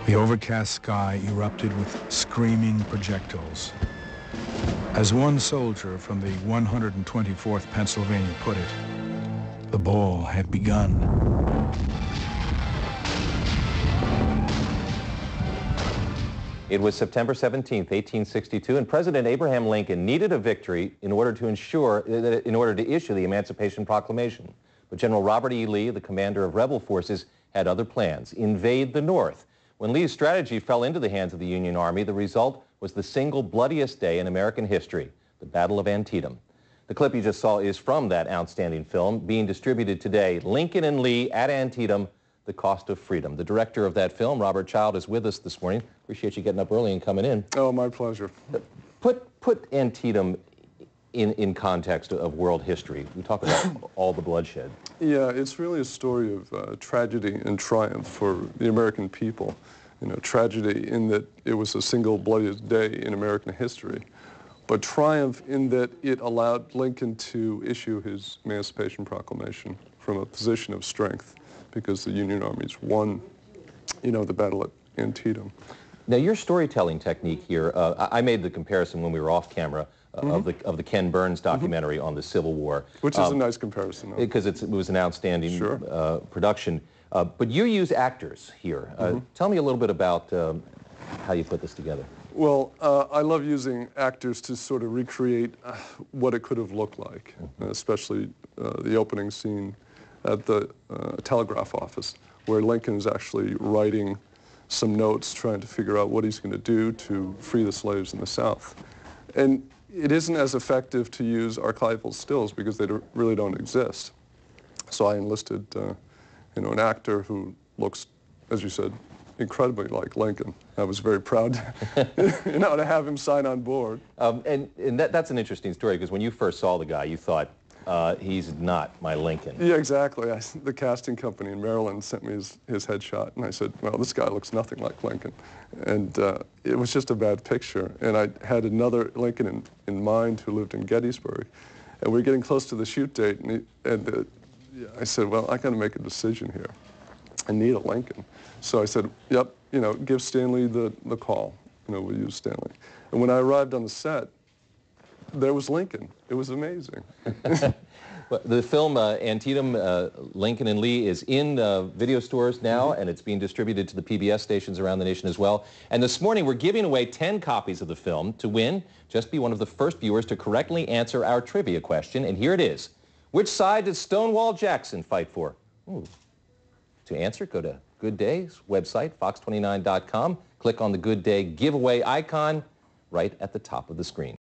The overcast sky erupted with screaming projectiles. As one soldier from the 124th Pennsylvania put it, the ball had begun. It was September 17, 1862, and President Abraham Lincoln needed a victory in order to issue the Emancipation Proclamation. But General Robert E. Lee, the commander of rebel forces, had other plans: invade the North. When Lee's strategy fell into the hands of the Union Army, the result was the single bloodiest day in American history, the Battle of Antietam. The clip you just saw is from that outstanding film, being distributed today, Lincoln and Lee at Antietam, The Cost of Freedom. The director of that film, Robert Child, is with us this morning. Appreciate you getting up early and coming in. Oh, my pleasure. Put Antietam in context of world history. We talk about all the bloodshed. Yeah, it's really a story of tragedy and triumph for the American people. You know, tragedy in that it was a single bloodiest day in American history, but triumph in that it allowed Lincoln to issue his Emancipation Proclamation from a position of strength, because the Union armies won, you know, the battle at Antietam. Now, your storytelling technique here, I made the comparison when we were off camera of the Ken Burns documentary on the Civil War. Which is a nice comparison. Because it was an outstanding production. But you use actors here. Tell me a little bit about how you put this together. Well, I love using actors to sort of recreate what it could have looked like, especially the opening scene at the telegraph office, where Lincoln is actually writing some notes trying to figure out what he's going to do to free the slaves in the South. And it isn't as effective to use archival stills because they really don't exist. So I enlisted you know, an actor who looks, as you said, incredibly like Lincoln. I was very proud you know, to have him sign on board. And that's an interesting story, because when you first saw the guy, you thought, he's not my Lincoln. Yeah, exactly. The casting company in Maryland sent me his headshot, and I said, well, this guy looks nothing like Lincoln. And it was just a bad picture. And I had another Lincoln in mind who lived in Gettysburg. And we were getting close to the shoot date, and I said, well, I got to make a decision here. I need a Lincoln. So I said, yep, you know, give Stanley the call. You know, we'll use Stanley. And when I arrived on the set, there was Lincoln. It was amazing. Well, the film Antietam, Lincoln and Lee is in video stores now, and it's being distributed to the PBS stations around the nation as well. And this morning we're giving away 10 copies of the film. To win, just be one of the first viewers to correctly answer our trivia question. And here it is. Which side did Stonewall Jackson fight for? Ooh. To answer, go to Good Day's website, fox29.com. Click on the Good Day giveaway icon right at the top of the screen.